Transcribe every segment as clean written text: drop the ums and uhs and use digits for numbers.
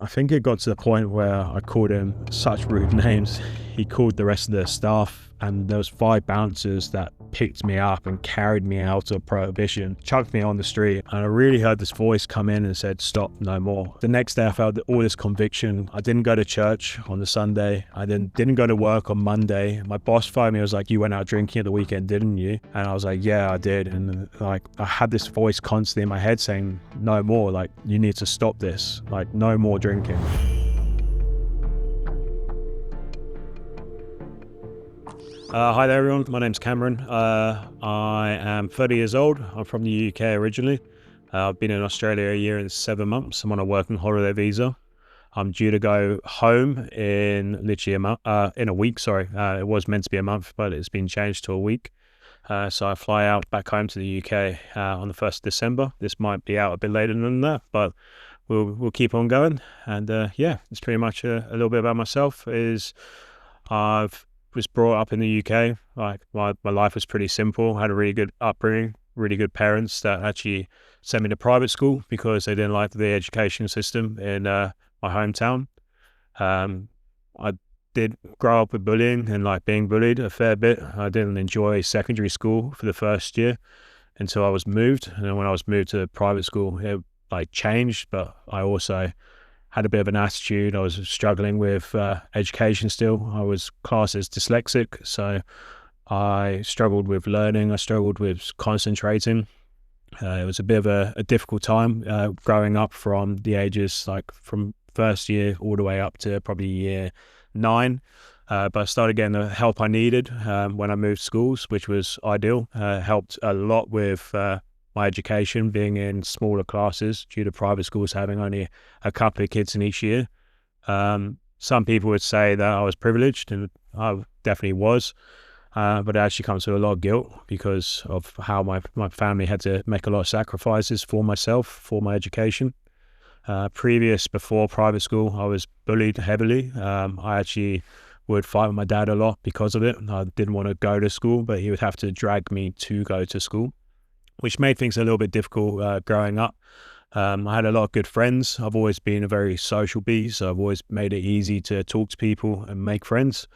I think it got to the point where I called him such rude names. He called the rest of the staff, and there was 5 bouncers that picked me up and carried me out of prohibition, chucked me on the street, and I really heard this voice come in and said, "Stop, no more." The next day I felt all this conviction. I didn't go to church on the Sunday. I didn't go to work on Monday. My boss phoned me, was like, "You went out drinking at the weekend, didn't you?" And I was like, "Yeah, I did." And like, I had this voice constantly in my head saying, "No more, like, you need to stop this, like, no more drinking." Hi there everyone, my name's Cameron. I am 30 years old. I'm from the UK originally. I've been in Australia a year and 7 months. I'm on a working holiday visa. I'm due to go home in literally in a week, sorry. It was meant to be a month, but it's been changed to a week. So I fly out back home to the UK on the 1st of December. This might be out a bit later than that, but we'll keep on going. And yeah, it's pretty much a little bit about myself. I've was brought up in the UK. Like my life was pretty simple. I had a really good upbringing, really good parents that actually sent me to private school because they didn't like the education system in my hometown. I did grow up with bullying and like being bullied a fair bit. I didn't enjoy secondary school for the first year until I was moved. And then when I was moved to private school, it like changed, but I also had a bit of an attitude. I was struggling with education still. I was classed as dyslexic, so I struggled with learning. I struggled with concentrating. It was a bit of a difficult time growing up from the ages like from first year all the way up to probably year 9. But I started getting the help I needed when I moved schools, which was ideal. Helped a lot with my education, being in smaller classes due to private schools having only a couple of kids in each year. Some people would say that I was privileged, and I definitely was, but it actually comes with a lot of guilt because of how my family had to make a lot of sacrifices for myself, for my education. Before private school, I was bullied heavily. I actually would fight with my dad a lot because of it. I didn't want to go to school, but he would have to drag me to go to school, which made things a little bit difficult growing up. I had a lot of good friends. I've always been a very social bee, so I've always made it easy to talk to people and make friends.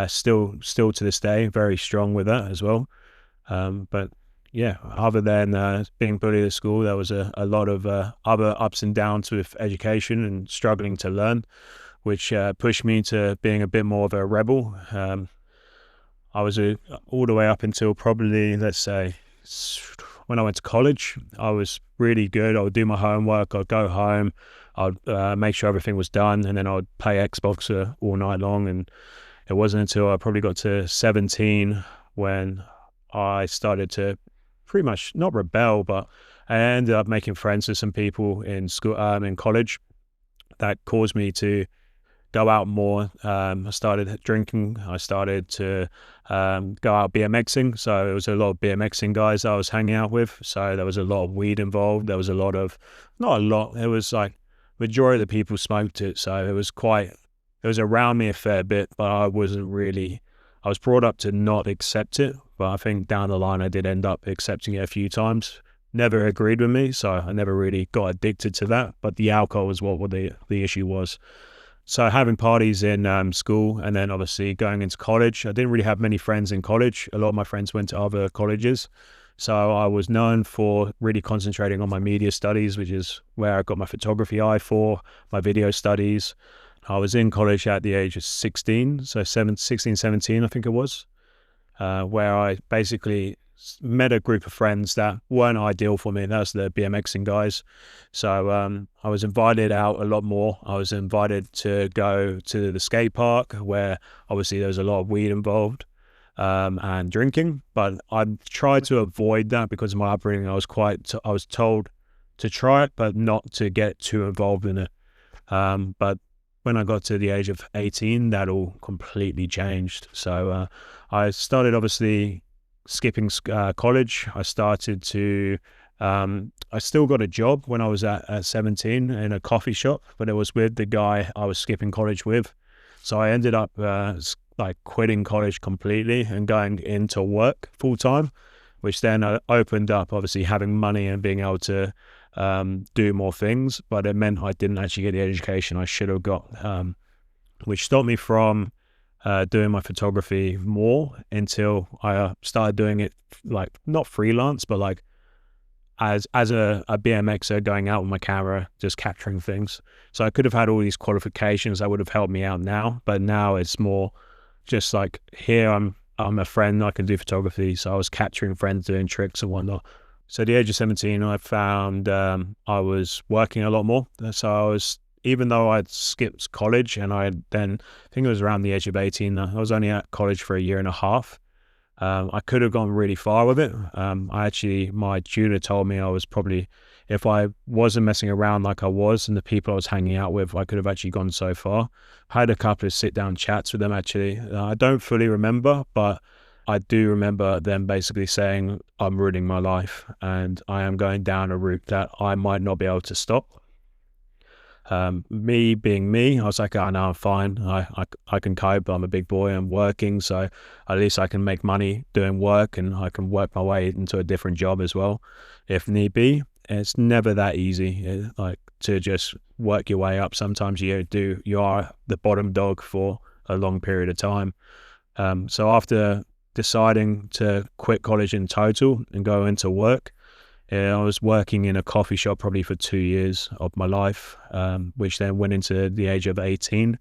Still to this day, very strong with that as well. But yeah, other than being bullied at school, there was a lot of other ups and downs with education and struggling to learn, which pushed me to being a bit more of a rebel. I was all the way up until probably, let's say, when I went to college, I was really good. I would do my homework, I'd go home, I'd make sure everything was done, and then I would play Xbox all night long. And it wasn't until I probably got to 17 when I started to pretty much not rebel, but I ended up making friends with some people in school, in college, that caused me to go out more. I started drinking. I started to go out BMXing. So it was a lot of BMXing guys I was hanging out with. So there was a lot of weed involved. There was not a lot. It was like majority of the people smoked it. So it was around me a fair bit, but I was brought up to not accept it. But I think down the line, I did end up accepting it a few times. Never agreed with me. So I never really got addicted to that. But the alcohol was what the issue was. So having parties in school, and then obviously going into college. I didn't really have many friends in college. A lot of my friends went to other colleges. So I was known for really concentrating on my media studies, which is where I got my photography eye for, my video studies. I was in college at the age of 16, so 16, 17, I think it was, where I basically met a group of friends that weren't ideal for me. That's the BMXing guys. So I was invited out a lot more. I was invited to go to the skate park, where obviously there was a lot of weed involved and drinking. But I tried to avoid that because of my upbringing. I was told to try it, but not to get too involved in it. But when I got to the age of 18, that all completely changed. So I started obviously skipping college. I started to, I still got a job when I was at 17 in a coffee shop, but it was with the guy I was skipping college with. So I ended up like quitting college completely and going into work full time, which then opened up obviously having money and being able to do more things, but it meant I didn't actually get the education I should have got, which stopped me from doing my photography more until I started doing it like not freelance, but like as a BMXer going out with my camera, just capturing things. So I could have had all these qualifications that would have helped me out now, but now it's more just like here I'm a friend, I can do photography. So I was capturing friends doing tricks and whatnot. So at the age of 17, I found I was working a lot more. So I was, even though I'd skipped college and I think it was around the age of 18, I was only at college for a year and a half. I could have gone really far with it. My tutor told me I was probably, if I wasn't messing around like I was and the people I was hanging out with, I could have actually gone so far. I had a couple of sit down chats with them actually. I don't fully remember, but I do remember them basically saying, I'm ruining my life and I am going down a route that I might not be able to stop. Me being me, I was like, oh no, I'm fine. I can cope. I'm a big boy. I'm working, so at least I can make money doing work, and I can work my way into a different job as well, if need be. It's never that easy, like to just work your way up. Sometimes you are the bottom dog for a long period of time. So after deciding to quit college in total and go into work, I was working in a coffee shop probably for 2 years of my life, which then went into the age of 18,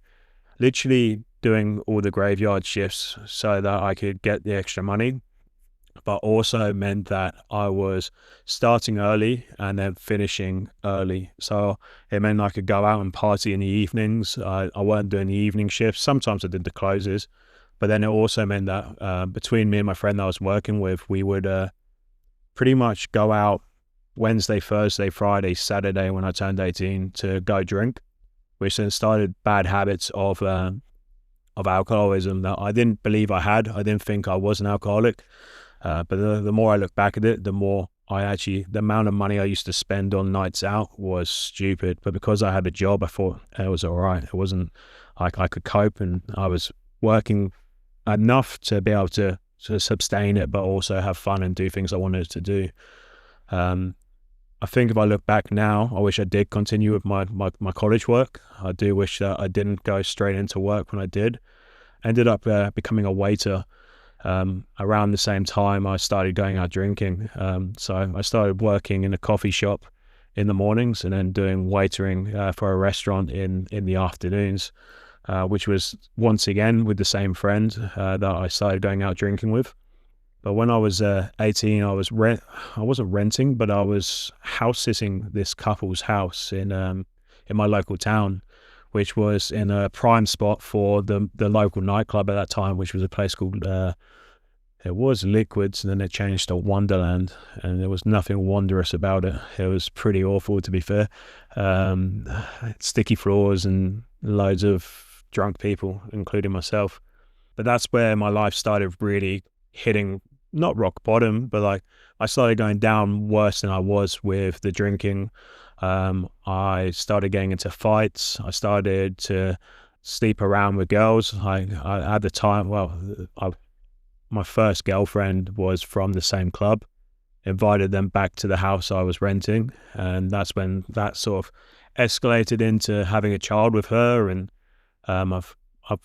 literally doing all the graveyard shifts so that I could get the extra money, but also meant that I was starting early and then finishing early. So it meant I could go out and party in the evenings. I weren't doing the evening shifts. Sometimes I did the closes, but then it also meant that between me and my friend that I was working with, we would pretty much go out Wednesday, Thursday, Friday, Saturday when I turned 18 to go drink, which then started bad habits of alcoholism that I didn't believe I had. I didn't think I was an alcoholic. But the more I look back at it, the more the amount of money I used to spend on nights out was stupid. But because I had a job, I thought it was all right. It wasn't like I could cope, and I was working enough to be able to sustain it, but also have fun and do things I wanted to do. I think if I look back now, I wish I did continue with my college work. I do wish that I didn't go straight into work when I did. Ended up becoming a waiter around the same time I started going out drinking. So I started working in a coffee shop in the mornings and then doing waitering for a restaurant in the afternoons, which was once again with the same friend that I started going out drinking with. But when I was 18, I wasn't renting, but I was house sitting this couple's house in my local town, which was in a prime spot for the local nightclub at that time, which was a place called it was Liquids, and then it changed to Wonderland, and there was nothing wondrous about it. It was pretty awful, to be fair. Sticky floors and loads of drunk people, including myself. But that's where my life started really hitting, not rock bottom, but like I started going down worse than I was with the drinking. I started getting into fights. I started to sleep around with girls. I at the time, my first girlfriend was from the same club. Invited them back to the house I was renting, and that's when that sort of escalated into having a child with her. And I've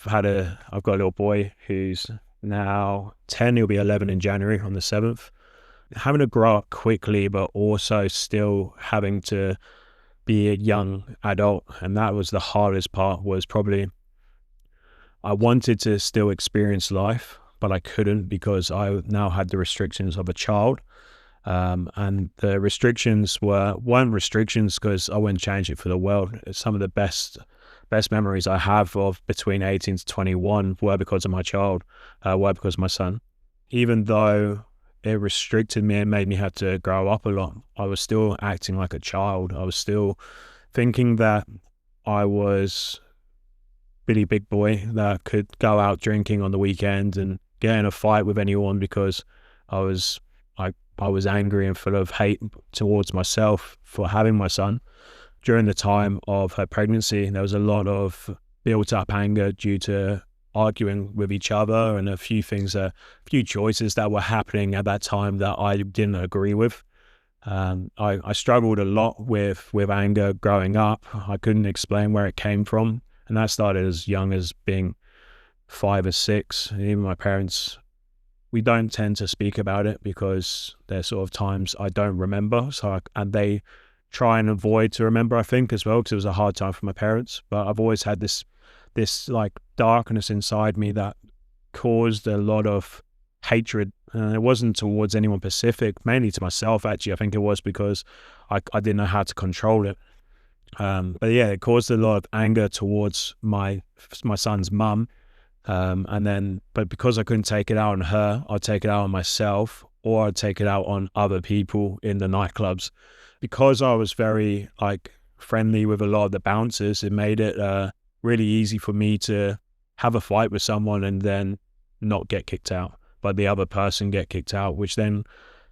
got a little boy who's now 10. He'll be 11 in January on the 7th. Having to grow up quickly, but also still having to be a young adult, and that was the hardest part. Was probably I wanted to still experience life, but I couldn't because I now had the restrictions of a child. And the restrictions weren't restrictions because I wouldn't change it for the world. Some of the best memories I have of between 18 to 21 were because of my child, were because of my son. Even though it restricted me and made me have to grow up a lot, I was still acting like a child. I was still thinking that I was Billy Big Boy that could go out drinking on the weekend and get in a fight with anyone because I was angry and full of hate towards myself for having my son. During the time of her pregnancy, there was a lot of built up anger due to arguing with each other and a few choices that were happening at that time that I didn't agree with. I struggled a lot with anger growing up. I couldn't explain where it came from, and that started as young as being 5 or 6. And even my parents, we don't tend to speak about it because there's sort of times I don't remember. And they try and avoid to remember, I think, as well, because it was a hard time for my parents. But I've always had this like darkness inside me that caused a lot of hatred. And it wasn't towards anyone specific, mainly to myself, actually. I think it was because I didn't know how to control it. But yeah, it caused a lot of anger towards my son's mum. But because I couldn't take it out on her, I'd take it out on myself, or I'd take it out on other people in the nightclubs. Because I was very like friendly with a lot of the bouncers, it made it really easy for me to have a fight with someone and then not get kicked out, but the other person get kicked out, which then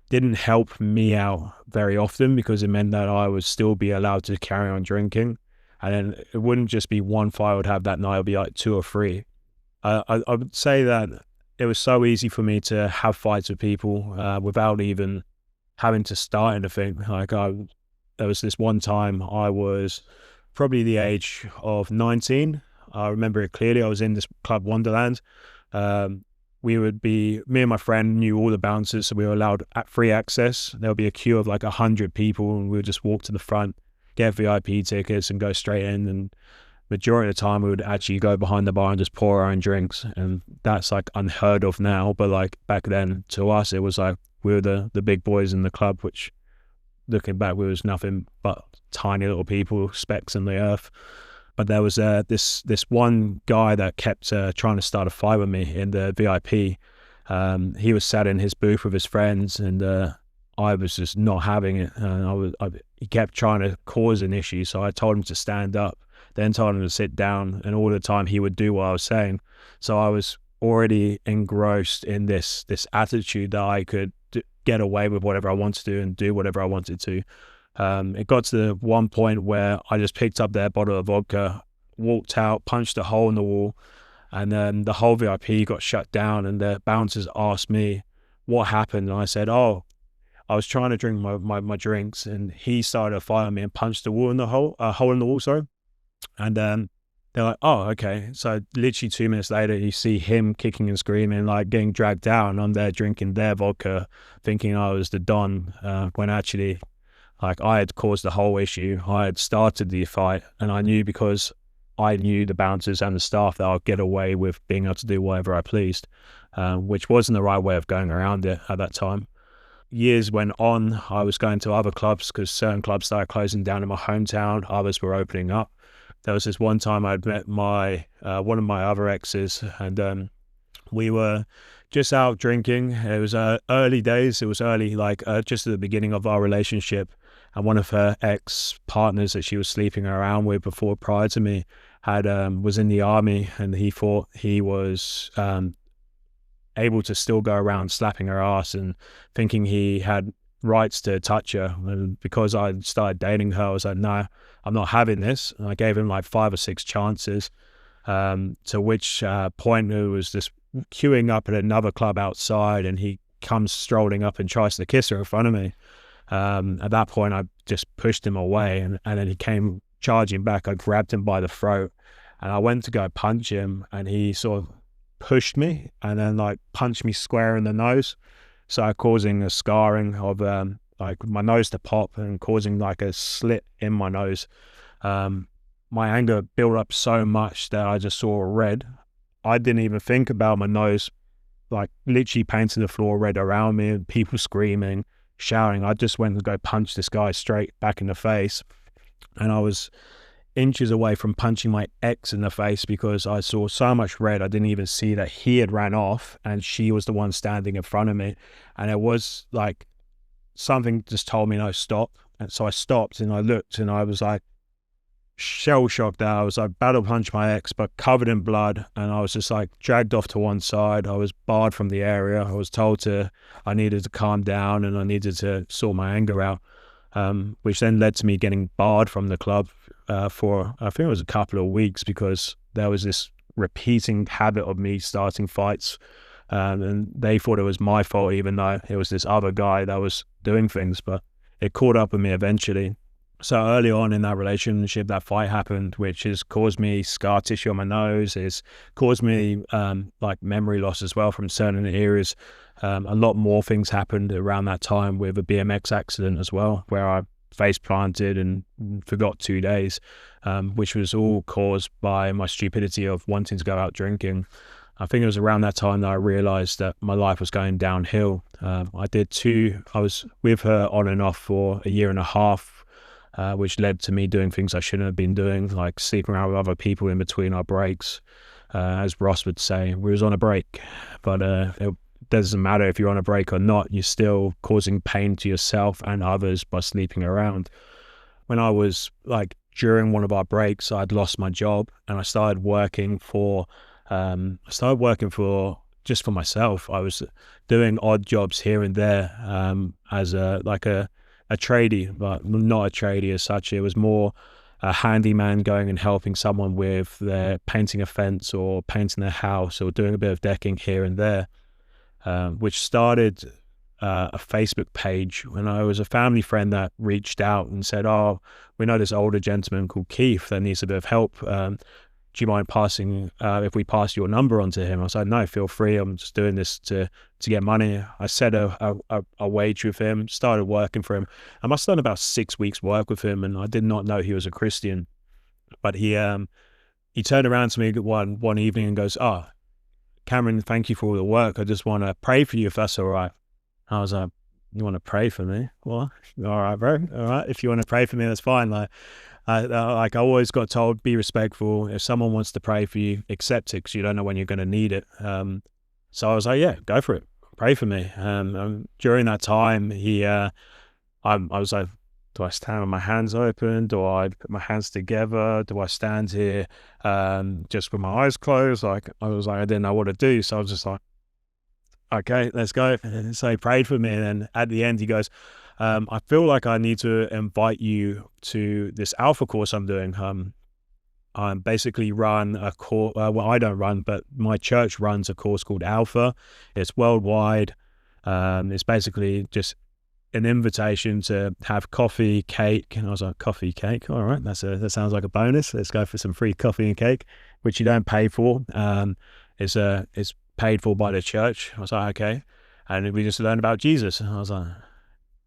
didn't help me out very often because it meant that I would still be allowed to carry on drinking. And then it wouldn't just be one fight I would have that night, it would be like 2 or 3. I would say that it was so easy for me to have fights with people without even having to start anything. There was this one time I was probably the age of 19. I remember it clearly. I was in this club Wonderland. Me and my friend knew all the bouncers, so we were allowed free access. There'll be a queue of like 100 people, and we would just walk to the front, get VIP tickets, and go straight in. And majority of the time, we would actually go behind the bar and just pour our own drinks, and that's like unheard of now. But like back then, to us, it was like we were the big boys in the club, which looking back, we was nothing but tiny little people, specks in the earth. But there was this one guy that kept trying to start a fight with me in the VIP. He was sat in his booth with his friends, and I was just not having it. And he kept trying to cause an issue, so I told him to stand up, then told him to sit down, and all the time he would do what I was saying. So I was already engrossed in this attitude that I could get away with whatever I wanted to do and do whatever I wanted to. It got to the one point where I just picked up their bottle of vodka, walked out, punched a hole in the wall, and then the whole VIP got shut down, and the bouncers asked me what happened. And I said, oh, I was trying to drink my drinks, and he started to fight on me and punched a hole in the wall, sorry. And they're like, oh, okay. So literally 2 minutes later, you see him kicking and screaming, like getting dragged down. I'm there drinking their vodka, thinking I was the Don, when actually, like, I had caused the whole issue. I had started the fight, and I knew, because I knew the bouncers and the staff, that I'd get away with being able to do whatever I pleased, which wasn't the right way of going around it at that time. Years went on. I was going to other clubs because certain clubs started closing down in my hometown. Others were opening up. There was this one time I'd met one of my other exes, and we were just out drinking. It was early days. It was early, like just at the beginning of our relationship. And one of her ex-partners that she was sleeping around with prior to me was in the army, and he thought he was able to still go around slapping her ass and thinking he had rights to touch her. And because I started dating her, I was like, no, I'm not having this. And I gave him like 5 or 6 chances, to which point it was just queuing up at another club outside, and he comes strolling up and tries to kiss her in front of me. At that point, I just pushed him away, and then he came charging back. I grabbed him by the throat, and I went to go punch him, and he sort of pushed me and then like punched me square in the nose, so causing a scarring of like my nose to pop and causing like a slit in my nose. My anger built up so much that I just saw red. I didn't even think about my nose, like literally painting the floor red around me and people screaming, shouting. I just went to go punch this guy straight back in the face, and I was inches away from punching my ex in the face because I saw so much red. I didn't even see that he had ran off and she was the one standing in front of me. And it was like something just told me, no, stop. And so I stopped and I looked, and I was like shell shocked that I was like battle punched my ex, but covered in blood. And I was just like dragged off to one side. I was barred from the area. I was told I needed to calm down and I needed to sort my anger out, which then led to me getting barred from the club for, I think it was a couple of weeks, because there was this repeating habit of me starting fights, and they thought it was my fault, even though it was this other guy that was doing things. But it caught up with me eventually. So early on in that relationship, that fight happened, which has caused me scar tissue on my nose. It's caused me like memory loss as well from certain areas. A lot more things happened around that time with a BMX accident as well, where I face planted and forgot 2 days, which was all caused by my stupidity of wanting to go out drinking. I think it was around that time that I realized that my life was going downhill. I was with her on and off for a year and a half, which led to me doing things I shouldn't have been doing, like sleeping around with other people in between our breaks. As Ross would say, we was on a break, but it doesn't matter if you're on a break or not, you're still causing pain to yourself and others by sleeping around. When I was like during one of our breaks, I'd lost my job and I started working for just for myself. I was doing odd jobs here and there as a tradie, but not a tradie as such. It was more a handyman going and helping someone with their painting a fence or painting their house or doing a bit of decking here and there, which started a Facebook page when I was a family friend that reached out and said, "Oh, we know this older gentleman called Keith that needs a bit of help. Do you mind passing, if we pass your number on to him?" I was like, "No, feel free. I'm just doing this to get money." I set a wage with him, started working for him. I must have done about 6 weeks work with him, and I did not know he was a Christian. But he turned around to me one evening and goes, "Oh, Cameron, thank you for all the work. I just want to pray for you if that's all right." I was like, "You want to pray for me? Well, all right, bro. All right. If you want to pray for me, that's fine." I always got told, be respectful. If someone wants to pray for you, accept it because you don't know when you're going to need it. So I was like, yeah, go for it. Pray for me. During that time, I was like, do I stand with my hands open? Do I put my hands together? Do I stand here just with my eyes closed? I didn't know what to do. So I was just like, okay, let's go. And so he prayed for me. And then at the end, he goes, I feel like I need to invite you to this alpha course I'm doing. I basically run a course, well, I don't run, but my church runs a course called Alpha. It's worldwide. It's basically just an invitation to have coffee, cake. And I was like, coffee, cake? All right, that sounds like a bonus. Let's go for some free coffee and cake, which you don't pay for. It's paid for by the church. I was like, okay. And we just learned about Jesus. And I was like,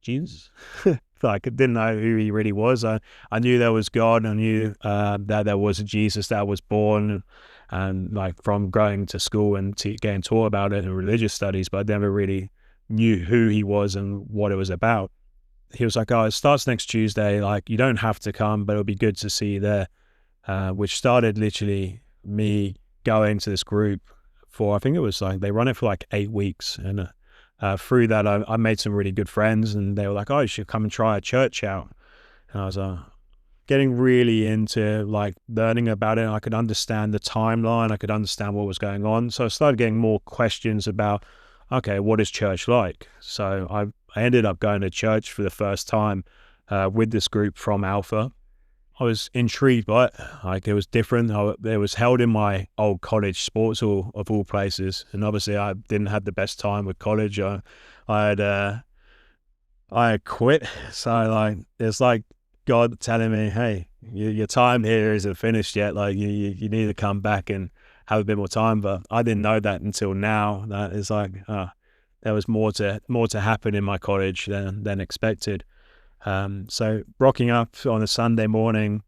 Jesus? Like, I didn't know who he really was. I knew there was God. I knew that there was a Jesus that was born, and like from going to school and getting taught about it in religious studies, but I never really knew who he was and what it was about. He was like, "Oh, it starts next Tuesday. Like, you don't have to come, but it'll be good to see you there." Which started literally me going to this group for, I think it was like, they run it for like 8 weeks. And through that, I made some really good friends, and they were like, "Oh, you should come and try a church out." And I was getting really into like learning about it. I could understand the timeline. I could understand what was going on. So I started getting more questions about, okay, what is church like? So I ended up going to church for the first time with this group from Alpha. I was intrigued by it. Like, it was different. It was held in my old college sports hall of all places, and obviously I didn't have the best time with college. I had quit. So like, it's like God telling me, "Hey, your time here isn't finished yet. Like, you need to come back and have a bit more time." But I didn't know that until now. That is like, there was more to happen in my college than expected. So rocking up on a Sunday morning,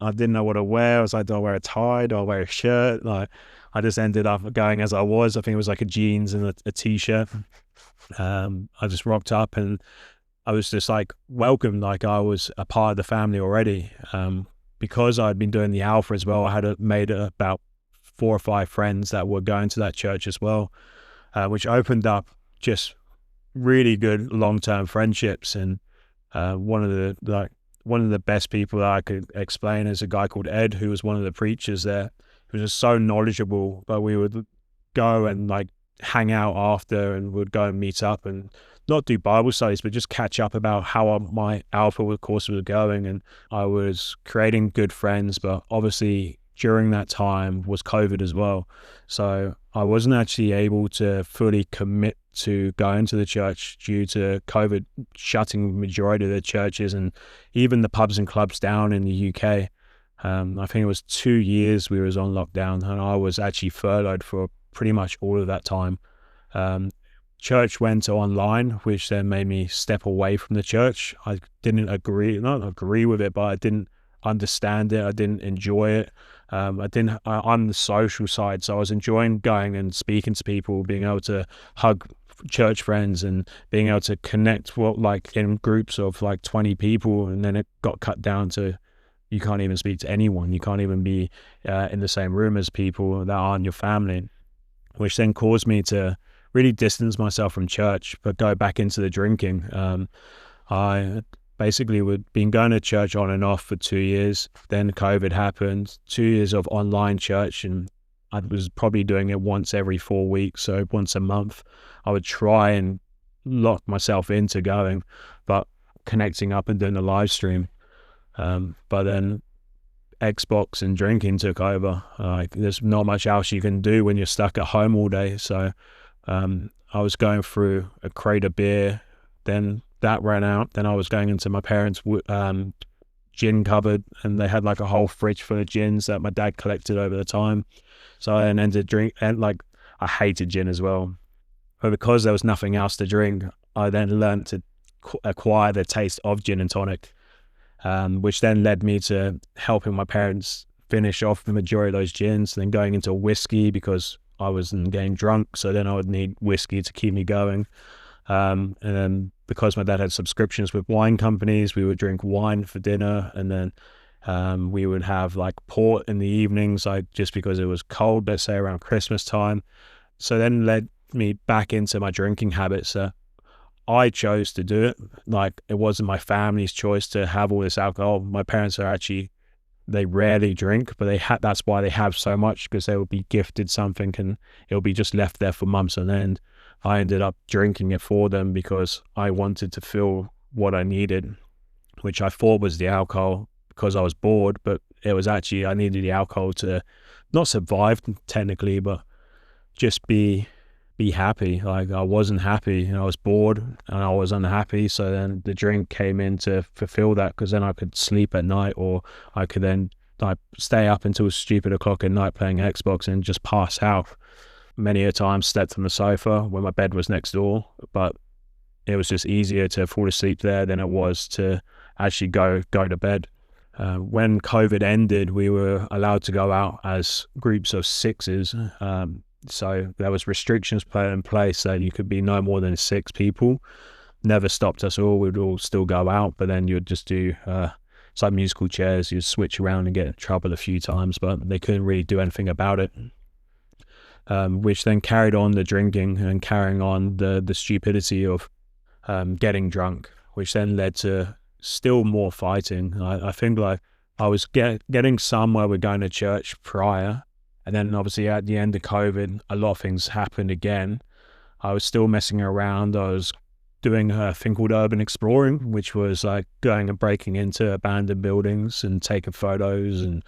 I didn't know what to wear. I was like, do I wear a tie? Do I wear a shirt? Like, I just ended up going as I was. I think it was like a jeans and a t-shirt. I just rocked up, and I was just like welcomed, like I was a part of the family already. Because I'd been doing the Alpha as well, I had made about 4 or 5 friends that were going to that church as well, which opened up just really good long-term friendships. And one of the best people that I could explain is a guy called Ed, who was one of the preachers there. He was just so knowledgeable. But we would go and like hang out after, and we'd go and meet up and not do Bible studies, but just catch up about how my Alpha course was going. And I was creating good friends, but obviously during that time was COVID as well. So I wasn't actually able to fully commit to going to the church due to COVID shutting the majority of the churches and even the pubs and clubs down in the UK. I think it was 2 years we was on lockdown, and I was actually furloughed for pretty much all of that time. Um, Church went to online, which then made me step away from the church. I didn't not agree with it, but I didn't understand it. I didn't enjoy it. On the social side, so I was enjoying going and speaking to people, being able to hug church friends and being able to connect, like in groups of like 20 people, and then it got cut down to you can't even speak to anyone. You can't even be in the same room as people that aren't your family, which then caused me to really distance myself from church, but go back into the drinking. I basically would been going to church on and off for 2 years. Then COVID happened, 2 years of online church, and I was probably doing it once every 4 weeks, so once a month. I would try and lock myself into going, but connecting up and doing the live stream. But then Xbox and drinking took over. There's not much else you can do when you're stuck at home all day. So I was going through a crate of beer, then that ran out. Then I was going into my parents' gin cupboard, and they had like a whole fridge full of gins that my dad collected over the time. So I then ended drink, and like I hated gin as well, but because there was nothing else to drink, I then learned to acquire the taste of gin and tonic, which then led me to helping my parents finish off the majority of those gins, then going into whiskey because I wasn't getting drunk, so then I would need whiskey to keep me going. And then because my dad had subscriptions with wine companies, we would drink wine for dinner, and then we would have like port in the evenings, like just because it was cold, let's say around Christmas time. So then led me back into my drinking habits. I chose to do it. Like it wasn't my family's choice to have all this alcohol. My parents are actually, they rarely drink, but that's why they have so much, because they will be gifted something and it'll be just left there for months on end. I ended up drinking it for them because I wanted to feel what I needed, which I thought was the alcohol because I was bored, but it was actually I needed the alcohol to not survive technically, but just be happy. Like I wasn't happy and I was bored and I was unhappy, so then the drink came in to fulfill that, because then I could sleep at night, or I could then like stay up until stupid o'clock at night playing Xbox and just pass out. Many a time slept on the sofa when my bed was next door, but it was just easier to fall asleep there than it was to actually go to bed. When COVID ended, we were allowed to go out as groups of sixes. So there was restrictions put in place that you could be no more than 6 people. Never stopped us all. We'd all still go out, but then you'd just do some musical chairs. You'd switch around and get in trouble a few times, but they couldn't really do anything about it. Which then carried on the drinking and carrying on the stupidity of getting drunk, which then led to still more fighting. I think like I was getting somewhere with going to church prior, and then obviously at the end of COVID, a lot of things happened again. I was still messing around. I was doing a thing called urban exploring, which was like going and breaking into abandoned buildings and taking photos. And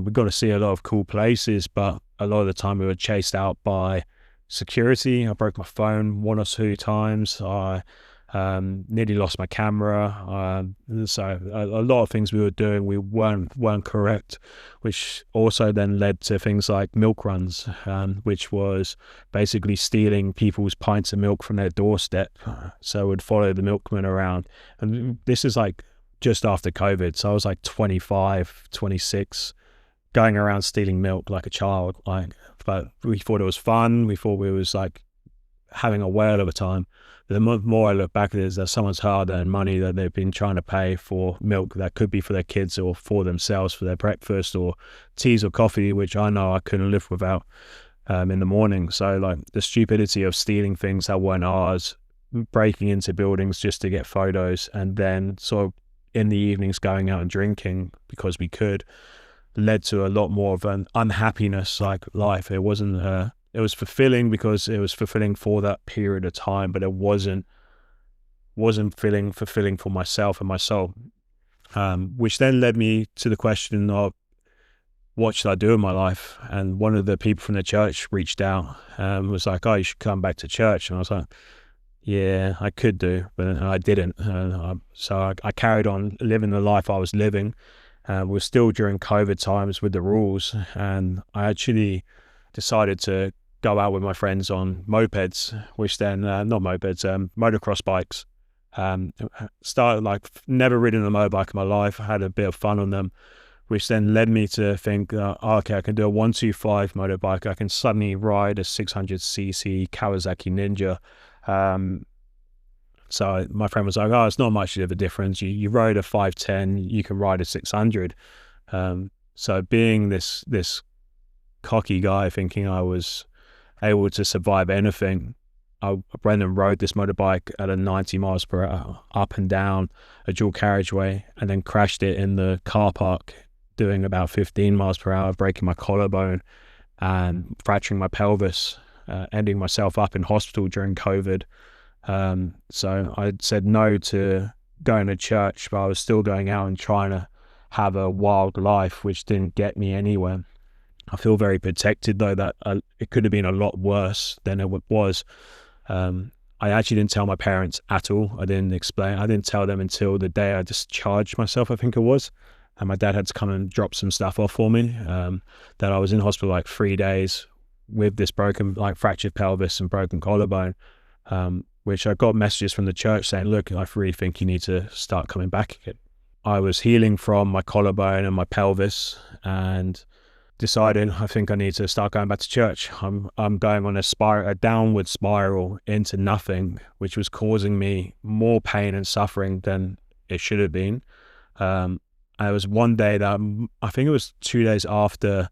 we got to see a lot of cool places, but a lot of the time we were chased out by security. I broke my phone 1 or 2 times. I nearly lost my camera. So a lot of things we were doing, we weren't correct, which also then led to things like milk runs, which was basically stealing people's pints of milk from their doorstep. So we'd follow the milkman around. And this is like just after COVID. So I was like 25, 26, going around stealing milk like a child. But we thought it was fun. We thought we was like having a whale of a time. The more I look back at it, is that someone's hard-earned money that they've been trying to pay for milk that could be for their kids or for themselves for their breakfast, or teas or coffee, which I know I couldn't live without in the morning. So like the stupidity of stealing things that weren't ours, breaking into buildings just to get photos, and then sort of in the evenings going out and drinking because we could, led to a lot more of an unhappiness like life. It wasn't it was fulfilling because it was fulfilling for that period of time, but it wasn't fulfilling for myself and my soul. Which then led me to the question of what should I do in my life? And one of the people from the church reached out and was like, oh, you should come back to church. And I was like, yeah, I could do, but I didn't. So I carried on living the life I was living. We're still during COVID times with the rules, and I actually decided to go out with my friends on mopeds, which then, not mopeds, motocross bikes. Started like never ridden a motorbike in my life. I had a bit of fun on them, which then led me to think, okay, I can do a 125 motorbike. I can suddenly ride a 600cc Kawasaki Ninja. So my friend was like, oh, it's not much of a difference. You ride a 510, you can ride a 600. So being this cocky guy, thinking I was able to survive anything, I went and rode this motorbike at a 90 miles per hour up and down a dual carriageway, and then crashed it in the car park doing about 15 miles per hour, breaking my collarbone and fracturing my pelvis, ending myself up in hospital during COVID. So I said no to going to church, but I was still going out and trying to have a wild life, which didn't get me anywhere. I feel very protected though, that it could have been a lot worse than it was. I actually didn't tell my parents at all. I didn't tell them until the day I discharged myself, I think it was. And my dad had to come and drop some stuff off for me, that I was in hospital like 3 days with this broken, like fractured pelvis and broken collarbone. Which I got messages from the church saying, look, I really think you need to start coming back again. I was healing from my collarbone and my pelvis, and decided I think I need to start going back to church. I'm going on a downward spiral into nothing, which was causing me more pain and suffering than it should have been. It was one day that I think it was 2 days after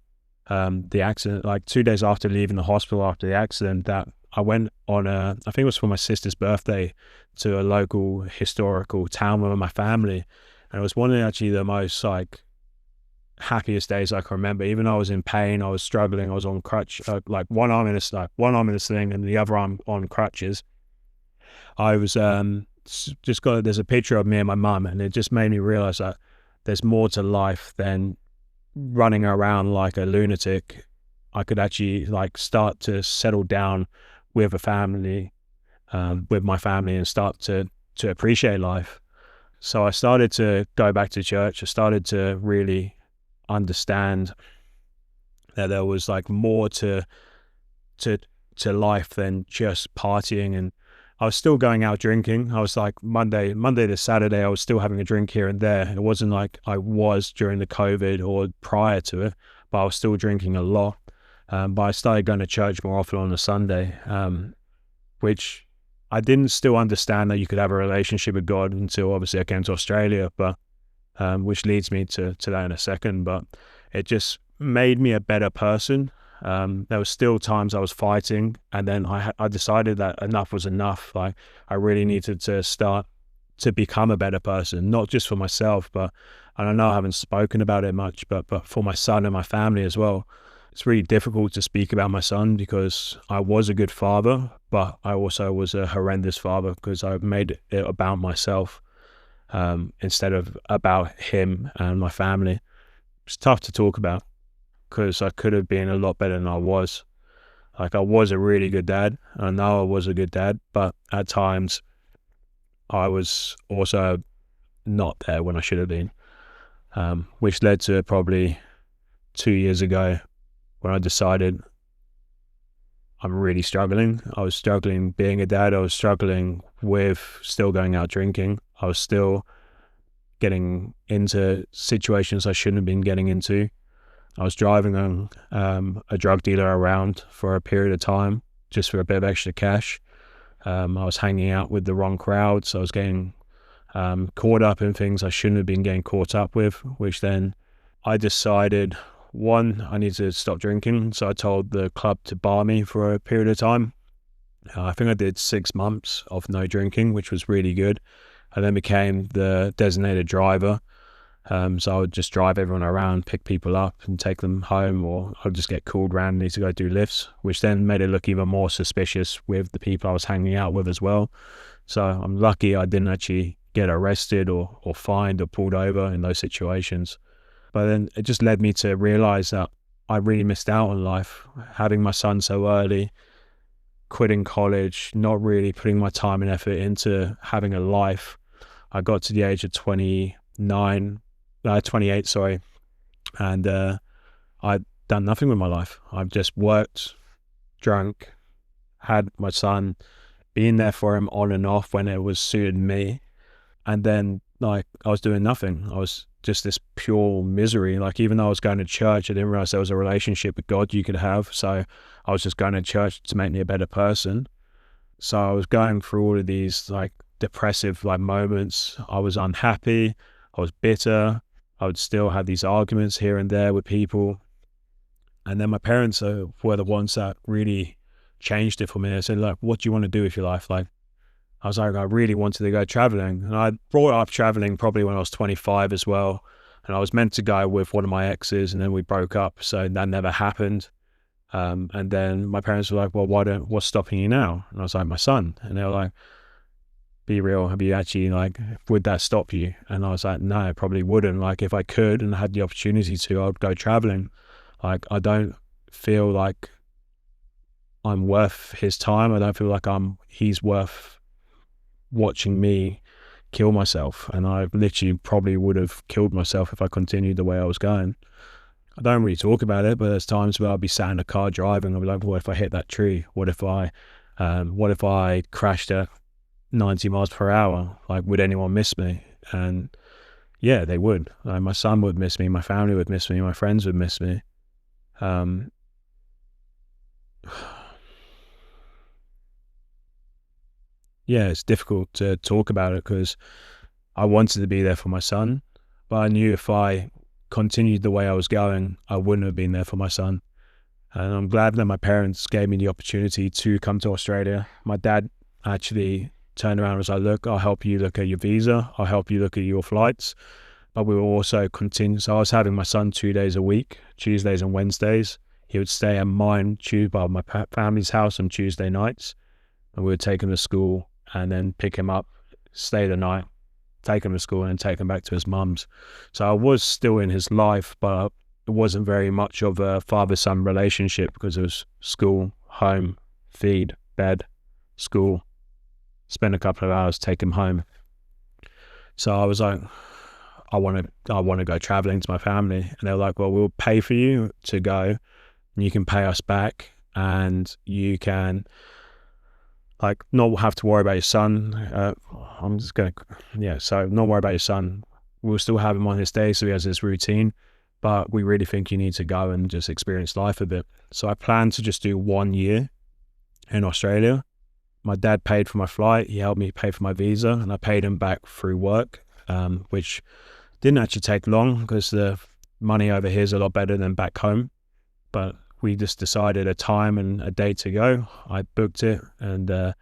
the accident, like 2 days after leaving the hospital after the accident, that I went on I think it was for my sister's birthday, to a local historical town with my family. And it was one of actually the most like happiest days I can remember. Even though I was in pain, I was struggling, I was on crutch, like one arm in this thing and the other arm on crutches. I was there's a picture of me and my mum, and it just made me realize that there's more to life than running around like a lunatic. I could actually like start to settle down with a family, with my family, and start to appreciate life. So I started to go back to church. I started to really understand that there was like more to life than just partying. And I was still going out drinking. I was like Monday to Saturday, I was still having a drink here and there. It wasn't like I was during the COVID or prior to it, but I was still drinking a lot. But I started going to church more often on a Sunday, which I didn't still understand that you could have a relationship with God until obviously I came to Australia, but which leads me to that in a second. But it just made me a better person. There was still times I was fighting, and then I decided that enough was enough. Like I really needed to start to become a better person, not just for myself, but, and I know I haven't spoken about it much, but for my son and my family as well. It's really difficult to speak about my son because I was a good father, but I also was a horrendous father because I made it about myself, instead of about him and my family. It's tough to talk about because I could have been a lot better than I was. Like I was a really good dad. I know I was a good dad, but at times I was also not there when I should have been, which led to probably 2 years ago when I decided I'm really struggling. I was struggling being a dad. I was struggling with still going out drinking. I was still getting into situations I shouldn't have been getting into. I was driving a drug dealer around for a period of time just for a bit of extra cash. I was hanging out with the wrong crowd, so I was getting caught up in things I shouldn't have been getting caught up with, which then I decided, one, I need to stop drinking. So I told the club to bar me for a period of time. I think I did 6 months of no drinking, which was really good. I then became the designated driver. So I would just drive everyone around, pick people up and take them home, or I'd just get called randomly to go do lifts, which then made it look even more suspicious with the people I was hanging out with as well. So I'm lucky I didn't actually get arrested or fined or pulled over in those situations. But then it just led me to realize that I really missed out on life, having my son so early, quitting college, not really putting my time and effort into having a life. I got to the age of 28, sorry, and I'd done nothing with my life. I've just worked, drunk, had my son, being there for him on and off when it was suited me. And then like I was doing nothing. I was just this pure misery. Like even though I was going to church, I didn't realize there was a relationship with God you could have. So I was just going to church to make me a better person. So I was going through all of these like depressive like moments. I was unhappy. I was bitter. I would still have these arguments here and there with people. And then my parents were the ones that really changed it for me. They said, "Look, what do you want to do with your life?" Like, I was like, I really wanted to go traveling. And I brought up traveling probably when I was 25 as well. And I was meant to go with one of my exes, and then we broke up. So that never happened. And then my parents were like, well, what's stopping you now? And I was like, my son. And they were like, be real. Have you actually, like, would that stop you? And I was like, no, it probably wouldn't. Like, if I could and had the opportunity to, I'd go traveling. Like, I don't feel like I'm worth his time. I don't feel like he's worth watching me kill myself. And I literally probably would have killed myself if I continued the way I was going. I don't really talk about it, but there's times where I'll be sat in a car driving. I'll be like, what if I hit that tree? What if I crashed at 90 miles per hour? Like, would anyone miss me? And yeah, they would. Like, my son would miss me. My family would miss me. My friends would miss me. Yeah, it's difficult to talk about it because I wanted to be there for my son, but I knew if I continued the way I was going, I wouldn't have been there for my son. And I'm glad that my parents gave me the opportunity to come to Australia. My dad actually turned around and was like, look, I'll help you look at your visa. I'll help you look at your flights. But we will also continue. So I was having my son 2 days a week, Tuesdays and Wednesdays. He would stay at mine, my family's house on Tuesday nights. And we would take him to school and then pick him up, stay the night, take him to school and take him back to his mum's. So I was still in his life, but it wasn't very much of a father-son relationship because it was school, home, feed, bed, school, spend a couple of hours, take him home. So I was like, I want to go traveling to my family. And they were like, well, we'll pay for you to go and you can pay us back and you can like not have to worry about your son. So not worry about your son. We'll still have him on his day so he has his routine, but we really think you need to go and just experience life a bit. So I plan to just do 1 year in Australia. My dad paid for my flight. He helped me pay for my visa and I paid him back through work, which didn't actually take long because the money over here is a lot better than back home. But we just decided a time and a date to go. I booked it, and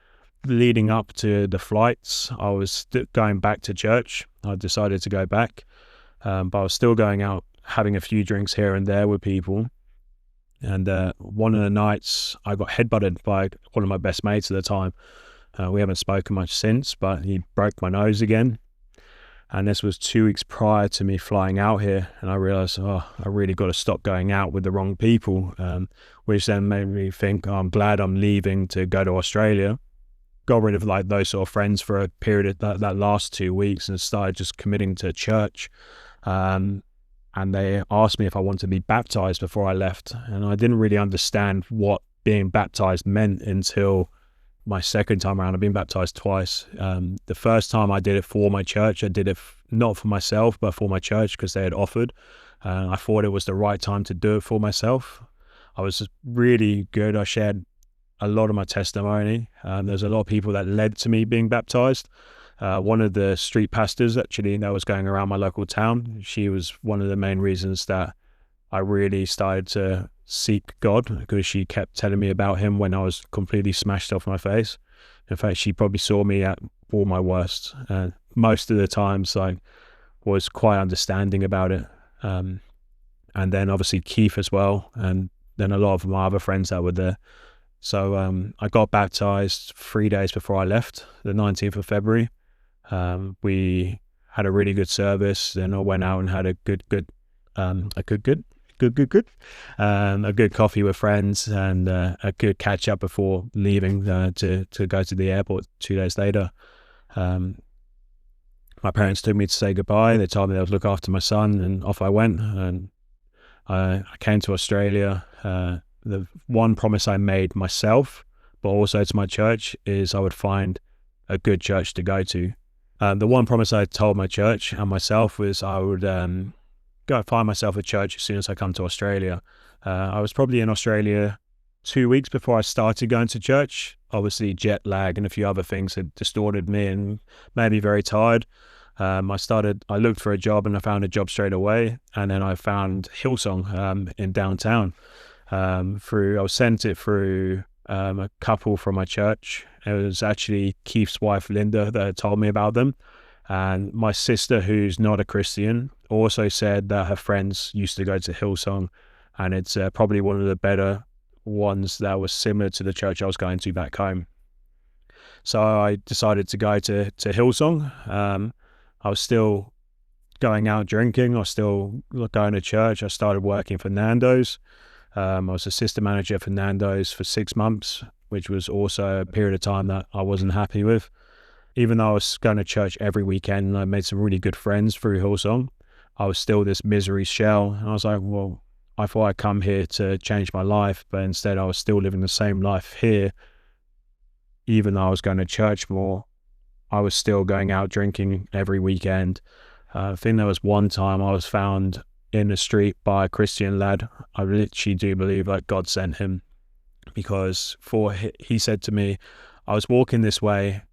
leading up to the flights, I was going back to church. I decided to go back, but I was still going out, having a few drinks here and there with people. And one of the nights, I got headbutted by one of my best mates at the time. We haven't spoken much since, but he broke my nose again. And this was 2 weeks prior to me flying out here. And I realized, I really got to stop going out with the wrong people, which then made me think, I'm glad I'm leaving to go to Australia. Got rid of like those sort of friends for a period of that last 2 weeks and started just committing to church. And they asked me if I wanted to be baptized before I left. And I didn't really understand what being baptized meant until my second time around. I've been baptized twice. The first time I did it for my church. I did it not for myself, but for my church because they had offered. I thought it was the right time to do it for myself. I was really good. I shared a lot of my testimony. There's a lot of people that led to me being baptized. One of the street pastors actually that was going around my local town, she was one of the main reasons that I really started to seek God, because she kept telling me about him when I was completely smashed off my face. In fact, she probably saw me at all my worst. Most of the times I was quite understanding about it. And then obviously Keith as well. And then a lot of my other friends that were there. So I got baptized 3 days before I left, the 19th of February. We had a really good service. Then I went out and had a good a good, a good coffee with friends, and a good catch up before leaving to go to the airport 2 days later. Um, my parents took me to say goodbye. They told me they would look after my son, and off I went. And I came to Australia. The one promise I made myself, but also to my church, is I would find a good church to go to. The one promise I told my church and myself was I would go find myself a church as soon as I come to Australia. I was probably in Australia 2 weeks before I started going to church. Obviously, jet lag and a few other things had distorted me and made me very tired. I looked for a job and I found a job straight away. And then I found Hillsong in downtown. I was sent it through a couple from my church. It was actually Keith's wife, Linda, that had told me about them. And my sister, who's not a Christian, also said that her friends used to go to Hillsong, and it's probably one of the better ones that was similar to the church I was going to back home. So I decided to go to Hillsong. I was still going out drinking. I was still going to church. I started working for Nando's. I was assistant manager for Nando's for 6 months, which was also a period of time that I wasn't happy with. Even though I was going to church every weekend and I made some really good friends through Hillsong, I was still this misery shell. And I was like, well, I thought I'd come here to change my life, but instead I was still living the same life here. Even though I was going to church more, I was still going out drinking every weekend. I think there was one time I was found in the street by a Christian lad. I literally do believe that God sent him, because he said to me, I was walking this way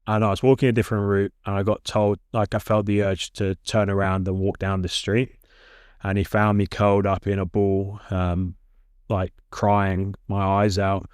and I was walking a different route, and I got told, like, I felt the urge to turn around and walk down the street. And he found me curled up in a ball, like crying my eyes out,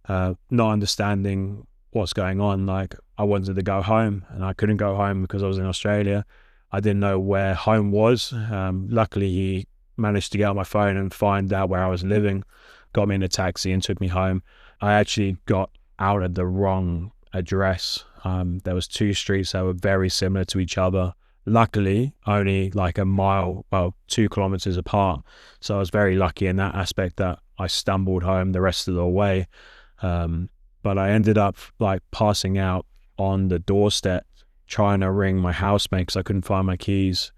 not understanding what's going on. Like, I wanted to go home and I couldn't go home because I was in Australia. I didn't know where home was. Luckily, he managed to get on my phone and find out where I was living, got me in a taxi and took me home. I actually got out of the wrong address. There was 2 streets that were very similar to each other. Luckily, only like a mile, 2 kilometers apart. So I was very lucky in that aspect that I stumbled home the rest of the way. But I ended up like passing out on the doorstep, trying to ring my housemate because I couldn't find my keys,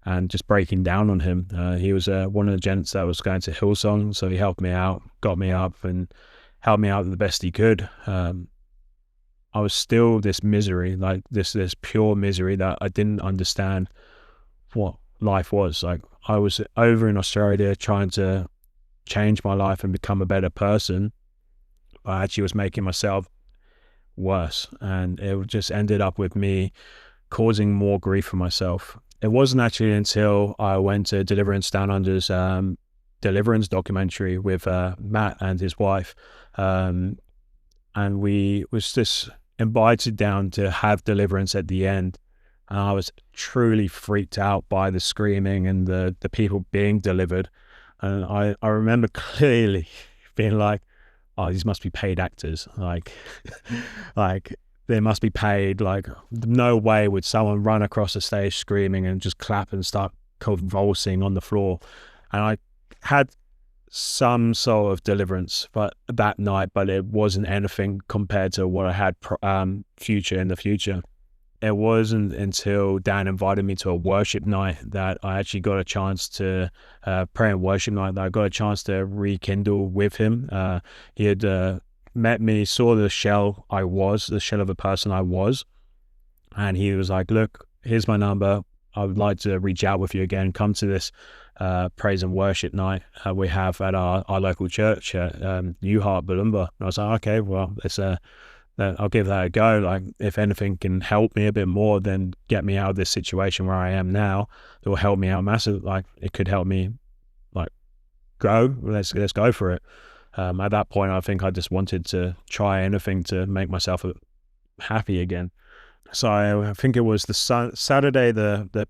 and just breaking down on him. He was one of the gents that was going to Hillsong, so he helped me out, got me up and helped me out the best he could. I was still this misery, like this pure misery that I didn't understand what life was. Like, I was over in Australia trying to change my life and become a better person. I actually was making myself worse, and it just ended up with me causing more grief for myself. It wasn't actually until I went to Deliverance Down Under's Deliverance documentary with Matt and his wife, and we was just invited down to have deliverance at the end, and I was truly freaked out by the screaming and the people being delivered. And I remember clearly being like, oh, these must be paid actors. Like like they must be paid. Like, no way would someone run across the stage screaming and just clap and start convulsing on the floor. And I had some sort of deliverance but that night, but it wasn't anything compared to what I had in the future. It wasn't until Dan invited me to a worship night that I actually got a chance to pray and worship night, that I got a chance to rekindle with him. He had met me, saw the shell of a person I was, and he was like, look, here's my number. I would like to reach out with you again. Come to this praise and worship night we have at our local church at Newhart, Balumba. And I was like, okay, well, I'll give that a go. Like, if anything can help me a bit more than get me out of this situation where I am now, it will help me out massive. Like, it could help me like grow. Let's go for it. At that point, I think I just wanted to try anything to make myself happy again. So I think it was the Saturday the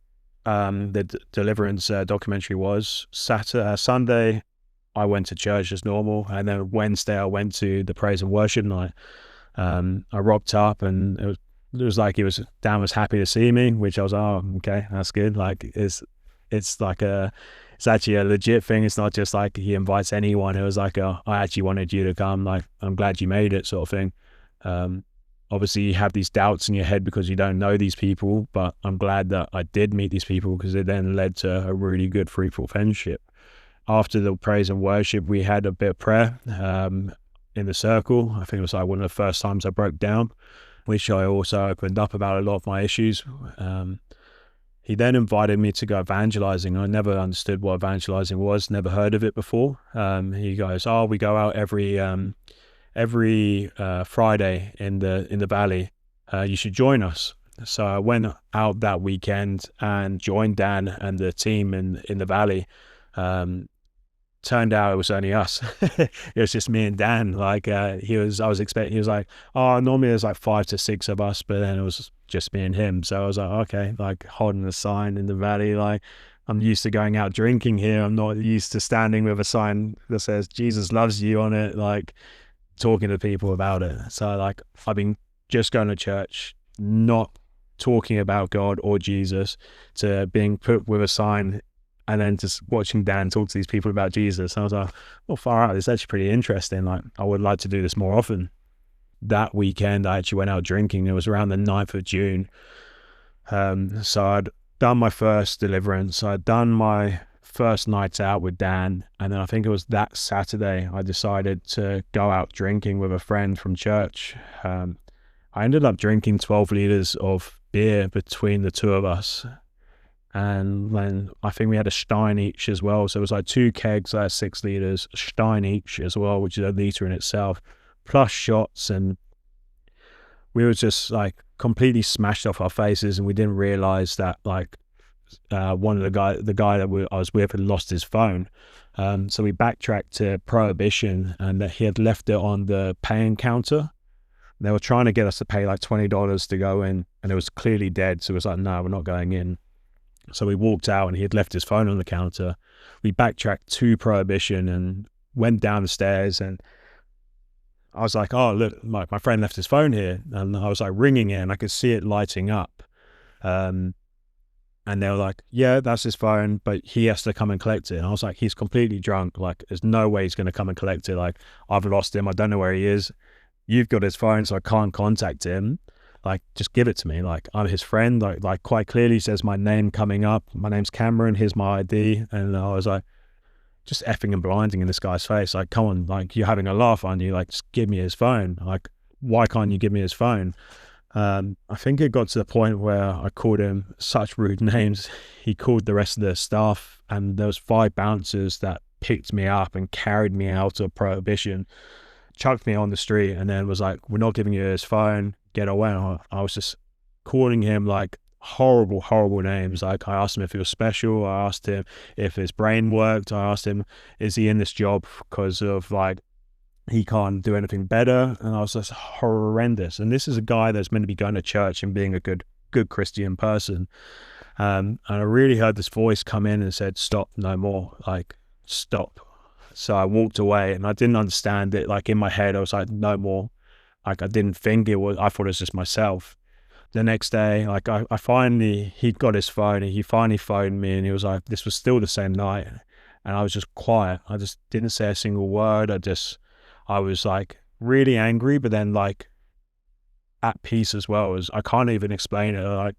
Deliverance documentary was. Sunday I went to church as normal, and then Wednesday I went to the praise and worship night. I rocked up, and it was like Dan was happy to see me, which I was, oh, okay, that's good. Like, it's like it's actually a legit thing. It's not just like he invites anyone. It was like I actually wanted you to come. Like, I'm glad you made it, sort of thing. Um, Obviously, you have these doubts in your head because you don't know these people, but I'm glad that I did meet these people because it then led to a really good, fruitful friendship. After the praise and worship, we had a bit of prayer in the circle. I think it was like one of the first times I broke down, which I also opened up about a lot of my issues. He then invited me to go evangelizing. I never understood what evangelizing was, never heard of it before. He goes, "Oh, we go out every Friday in the valley. You should join us." So I went out that weekend and joined Dan and the team in the valley. Turned out it was only us. It was just me and Dan. Like I was expecting. He was like, "Oh, normally there's like 5 to 6 of us," but then it was just me and him. So I was like, "Okay," like holding a sign in the valley. Like, I'm used to going out drinking here. I'm not used to standing with a sign that says "Jesus loves you" on it. Like, talking to people about it. So like, I've been just going to church, not talking about God or Jesus, to being put with a sign and then just watching Dan talk to these people about Jesus. I was like, well, far out, it's actually pretty interesting. Like, I would like to do this more often. That weekend I actually went out drinking. It was around the 9th of June. So I'd done my first deliverance. I'd done my first nights out with Dan, and then I think it was that Saturday I decided to go out drinking with a friend from church. I ended up drinking 12 liters of beer between the two of us, and then I think we had a stein each as well, so it was like 2 kegs, 6 liters, a stein each as well, which is a liter in itself, plus shots. And we were just like completely smashed off our faces, and we didn't realize that like one of the guy that I was with had lost his phone. So we backtracked to Prohibition, and that he had left it on the paying counter. They were trying to get us to pay like $20 to go in, and it was clearly dead. So it was like, no, we're not going in. So we walked out, and he had left his phone on the counter. We backtracked to Prohibition and went down the stairs, and I was like, oh, look, my friend left his phone here. And I was like ringing it, and I could see it lighting up. And they were like, yeah, that's his phone, but he has to come and collect it. And I was like, he's completely drunk. Like, there's no way he's going to come and collect it. Like, I've lost him. I don't know where he is. You've got his phone, so I can't contact him. Like, just give it to me. Like, I'm his friend. Like quite clearly says my name coming up. My name's Cameron. Here's my ID. And I was like, just effing and blinding in this guy's face. Like, come on, like, you're having a laugh, aren't you? Like, just give me his phone. Like, why can't you give me his phone? I think it got to the point where I called him such rude names. He called the rest of the staff, and there was 5 bouncers that picked me up and carried me out of Prohibition, chucked me on the street, and then was like, we're not giving you his phone, get away. And I was just calling him like horrible names. Like, I asked him if he was special. I asked him if his brain worked. I asked him, is he in this job because of like he can't do anything better? And I was just horrendous. And this is a guy that's meant to be going to church and being a good Christian person. And I really heard this voice come in and said, stop, no more, like, stop. So I walked away, and I didn't understand it. Like, in my head, I was like, no more. Like, I didn't think it was, I thought it was just myself. The next day, like, he'd got his phone, and he finally phoned me, and he was like, this was still the same night. And I was just quiet. I just didn't say a single word. I was like really angry, but then like at peace as well. I can't even explain it. Like,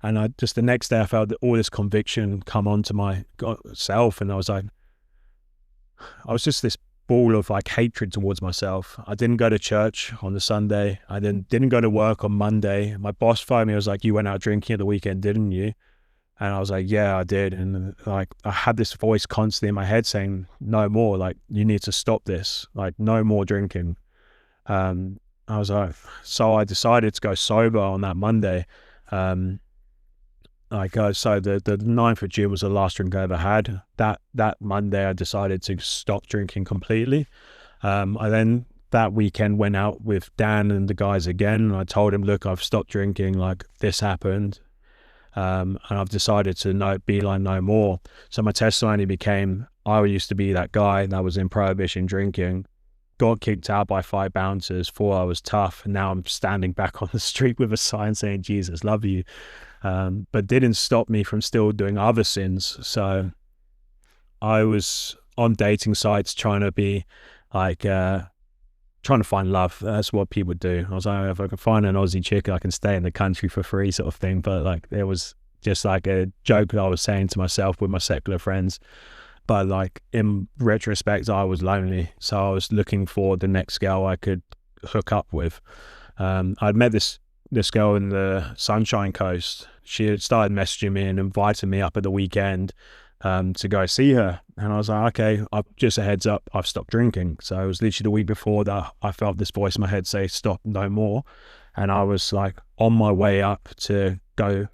and I just, the next day I felt all this conviction come onto my self, and I was just this ball of like hatred towards myself. I didn't go to church on the Sunday. I didn't go to work on Monday. My boss phoned me. I was like, you went out drinking at the weekend, didn't you? And I was like, yeah, I did. And like, I had this voice constantly in my head saying, no more, like, you need to stop this, like, no more drinking. I was like, so I decided to go sober on that Monday. So the 9th of June was the last drink I ever had. That Monday I decided to stop drinking completely. I then that weekend went out with Dan and the guys again, and I told him, look, I've stopped drinking, like, this happened. And I've decided to beeline no more. So my testimony became, I used to be that guy that was in Prohibition drinking, got kicked out by 5 bouncers, thought I was tough, and now I'm standing back on the street with a sign saying, Jesus love you. But didn't stop me from still doing other sins. So I was on dating sites trying to be like, trying to find love. That's what people do. I was like, if I can find an Aussie chick, I can stay in the country for free, sort of thing. But like, it was just like a joke that I was saying to myself with my secular friends. But like in retrospect, I was lonely, so I was looking for the next girl I could hook up with. I'd met this girl in the Sunshine Coast. She had started messaging me and inviting me up at the weekend to go see her. And I was like, okay, just a heads up, I've stopped drinking. So it was literally the week before that I felt this voice in my head say, stop, no more. And I was like on my way up to go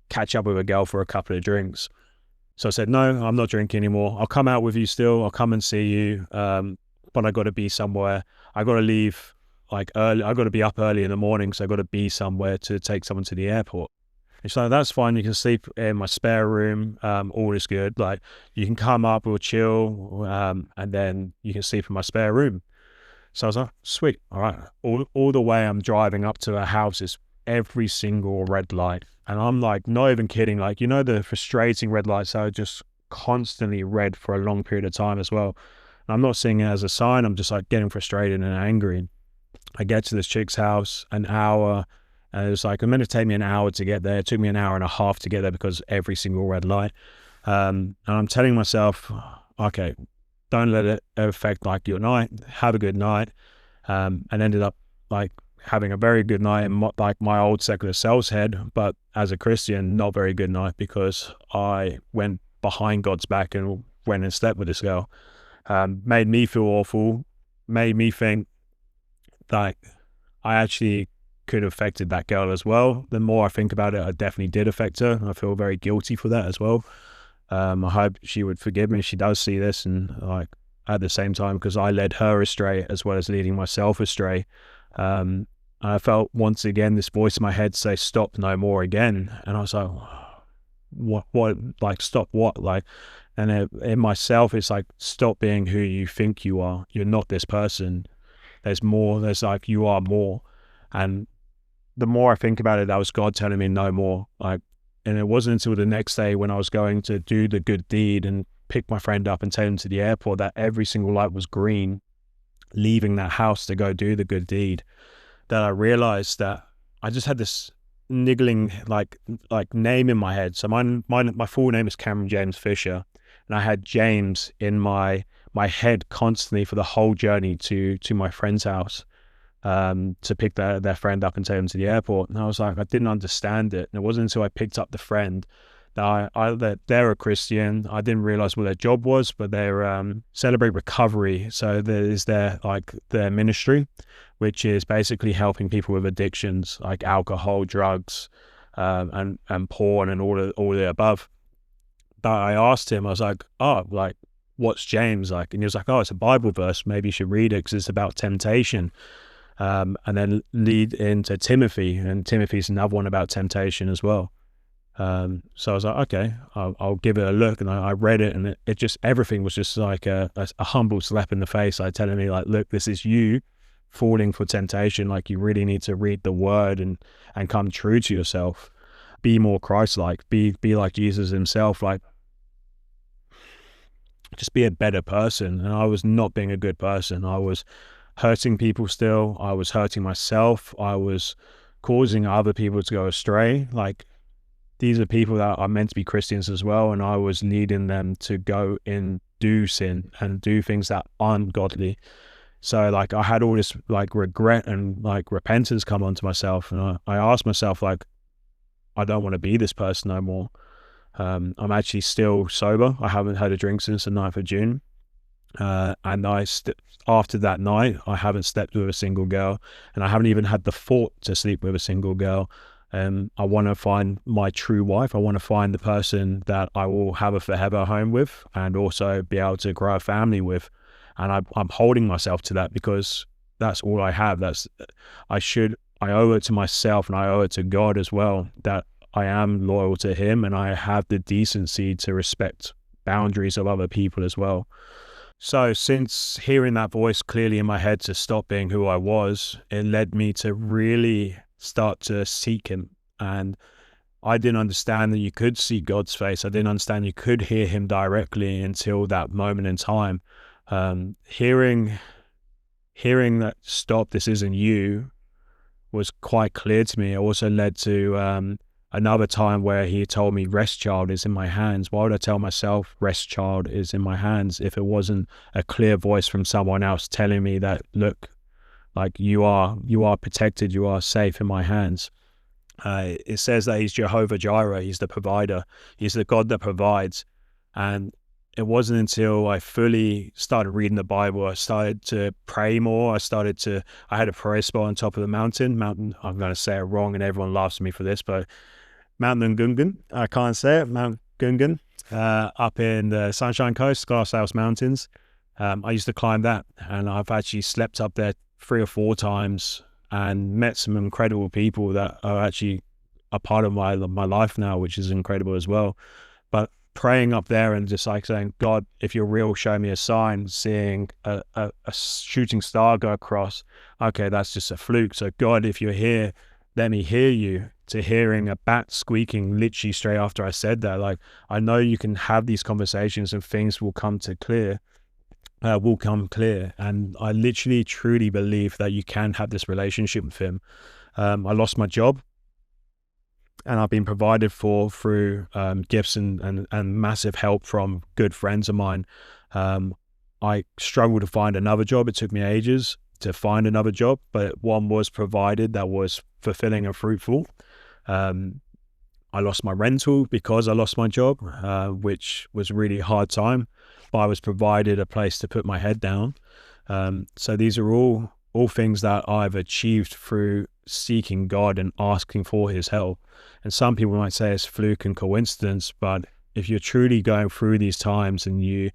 catch up with a girl for a couple of drinks. So I said, no, I'm not drinking anymore. I'll come out with you still. I'll come and see you. But I got to be somewhere. I got to leave like early. I got to be up early in the morning. So I got to be somewhere to take someone to the airport. And she's like, that's fine. You can sleep in my spare room. All is good. Like, you can come up, we'll chill. And then you can sleep in my spare room. So I was like, sweet. All right. All the way I'm driving up to her house is every single red light. And I'm like, not even kidding. Like, you know, the frustrating red lights are just constantly red for a long period of time as well. And I'm not seeing it as a sign. I'm just like getting frustrated and angry. I get to this chick's house, an hour, and it was like, it meant to take me an hour to get there. It took me an hour and a half to get there because every single red light. And I'm telling myself, okay, don't let it affect like your night. Have a good night. And ended up like having a very good night in like my old secular self's head, but as a Christian, not very good night because I went behind God's back and went and slept with this girl. Made me feel awful, made me think that I actually could have affected that girl as well. The more I think about it, I definitely did affect her. I feel very guilty for that as well. I hope she would forgive me if she does see this, and like at the same time, because I led her astray as well as leading myself astray. I felt once again this voice in my head say, stop, no more again. And I was like, what, like, stop what? Like, and in myself, it's like, stop being who you think you are. You're not this person. There's more. There's like, you are more. And the more I think about it, that was God telling me no more. Like, and it wasn't until the next day when I was going to do the good deed and pick my friend up and take him to the airport that every single light was green, leaving that house to go do the good deed, that I realized that I just had this niggling like name in my head. So my full name is Cameron James Fisher, and I had James in my head constantly for the whole journey to my friend's house, to pick their friend up and take them to the airport. And I was like, I didn't understand it. And it wasn't until I picked up the friend that they're a Christian. I didn't realize what their job was, but they're Celebrate Recovery. So there's their ministry, which is basically helping people with addictions like alcohol, drugs, and porn and all the above. But I asked him, I was like, oh, like, what's James like? And he was like, oh, it's a Bible verse. Maybe you should read it because it's about temptation. And then lead into Timothy, and Timothy's another one about temptation as well. So I was like, okay, I'll give it a look. And I read it, and it just, everything was just like a humble slap in the face, like telling me like, look, this is you falling for temptation. Like, you really need to read the word and come true to yourself. Be more Christ-like, be like Jesus himself, like just be a better person. And I was not being a good person. I was hurting people still. I was hurting myself. I was causing other people to go astray. Like, these are people that are meant to be Christians as well, and I was leading them to go and do sin and do things that aren't godly. So like, I had all this like regret and like repentance come onto myself, and I asked myself, like, I don't want to be this person no more. I'm actually still sober. I haven't had a drink since the 9th of June. And after that night, I haven't slept with a single girl, and I haven't even had the thought to sleep with a single girl. I want to find my true wife. I want to find the person that I will have a forever home with, and also be able to grow a family with. And I'm holding myself to that because that's all I have. I owe it to myself, and I owe it to God as well, that I am loyal to him, and I have the decency to respect boundaries of other people as well. So since hearing that voice clearly in my head to stop being who I was, it led me to really start to seek him. And I didn't understand that you could see God's face. I didn't understand you could hear him directly until that moment in time. Hearing that, stop, this isn't you, was quite clear to me. It also led to another time where he told me, rest, child, is in my hands. Why would I tell myself rest, child, is in my hands if it wasn't a clear voice from someone else telling me that, look, like you are protected, you are safe in my hands. It says that he's Jehovah Jireh, he's the provider, he's the God that provides. And it wasn't until I fully started reading the Bible, I started to pray more. I had a prayer spot on top of the mountain, I'm going to say it wrong and everyone laughs at me for this, but Mount Ngungun, I can't say it, Mount Gungun, up in the Sunshine Coast, Glasshouse Mountains. I used to climb that, and I've actually slept up there 3 or 4 times and met some incredible people that are actually a part of my life now, which is incredible as well. But praying up there and just like saying, God, if you're real, show me a sign. Seeing a shooting star go across, okay, that's just a fluke. So God, if you're here, let me hear you. To hearing a bat squeaking literally straight after I said that, like, I know you can have these conversations and things will come clear. And I literally truly believe that you can have this relationship with him. I lost my job, and I've been provided for through gifts and massive help from good friends of mine. I struggled to find another job. It took me ages to find another job, but one was provided that was fulfilling and fruitful. I lost my rental because I lost my job, which was a really hard time, but I was provided a place to put my head down. So these are all things that I've achieved through seeking God and asking for his help. And some people might say it's fluke and coincidence, but if you're truly going through these times and you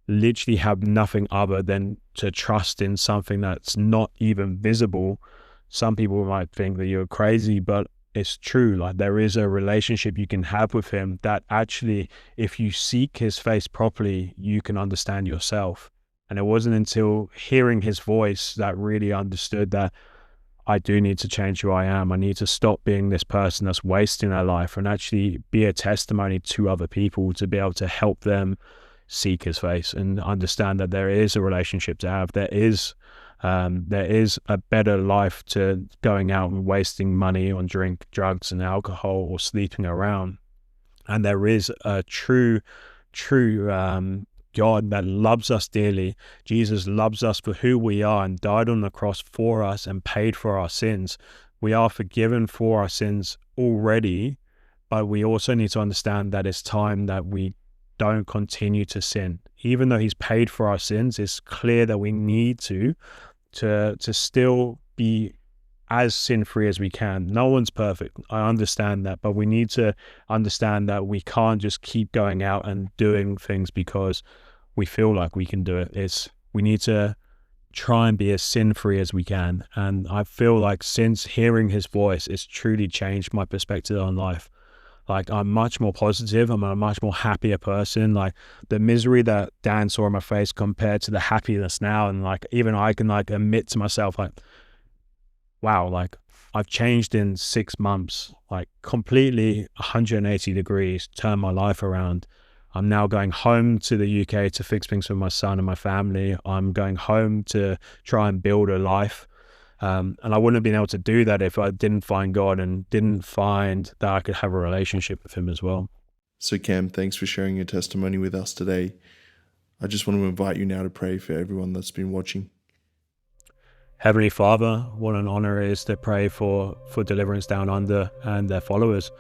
literally have nothing other than to trust in something that's not even visible, some people might think that you're crazy, but it's true. Like, there is a relationship you can have with him that actually, if you seek his face properly, you can understand yourself. And it wasn't until hearing his voice that really understood that I do need to change who I am. I need to stop being this person that's wasting their life and actually be a testimony to other people, to be able to help them seek his face and understand that there is a relationship to have. There is a better life to going out and wasting money on drink, drugs and alcohol, or sleeping around. And there is a true God that loves us dearly. Jesus loves us for who we are and died on the cross for us and paid for our sins. We are forgiven for our sins already, but we also need to understand that it's time that we don't continue to sin. Even though he's paid for our sins, it's clear that we need to still be as sin-free as we can. No one's perfect. I understand that, but we need to understand that we can't just keep going out and doing things because we feel like we can do it. We need to try and be as sin-free as we can. And I feel like since hearing his voice, it's truly changed my perspective on life. Like, I'm much more positive. I'm a much more happier person. Like, the misery that Dan saw on my face compared to the happiness now. And like, even I can like admit to myself, like, wow, like I've changed in 6 months, like completely 180 degrees, turned my life around. I'm now going home to the UK to fix things for my son and my family. I'm going home to try and build a life. And I wouldn't have been able to do that if I didn't find God and didn't find that I could have a relationship with him as well. So Cam, thanks for sharing your testimony with us today. I just want to invite you now to pray for everyone that's been watching. Heavenly Father, what an honor it is to pray for Deliverance Down Under and their followers.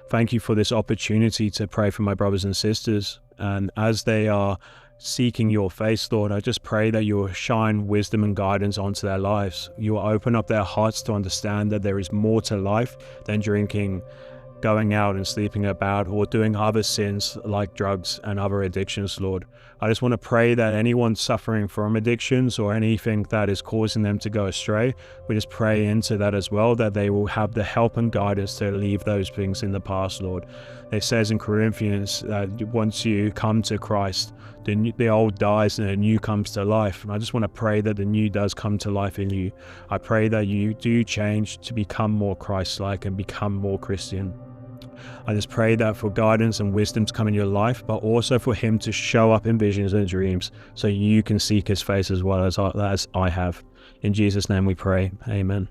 Thank you for this opportunity to pray for my brothers and sisters. And as they are seeking your face, Lord, I just pray that you will shine wisdom and guidance onto their lives. You will open up their hearts to understand that there is more to life than drinking, going out and sleeping about, or doing other sins like drugs and other addictions, Lord. I just want to pray that anyone suffering from addictions or anything that is causing them to go astray, we just pray into that as well, that they will have the help and guidance to leave those things in the past, Lord. It says in Corinthians that once you come to Christ, the old dies and the new comes to life. And I just want to pray that the new does come to life in you. I pray that you do change to become more Christ-like and become more Christian. I just pray that for guidance and wisdom to come in your life, but also for him to show up in visions and dreams so you can seek his face as well as I have. In Jesus' name we pray. Amen.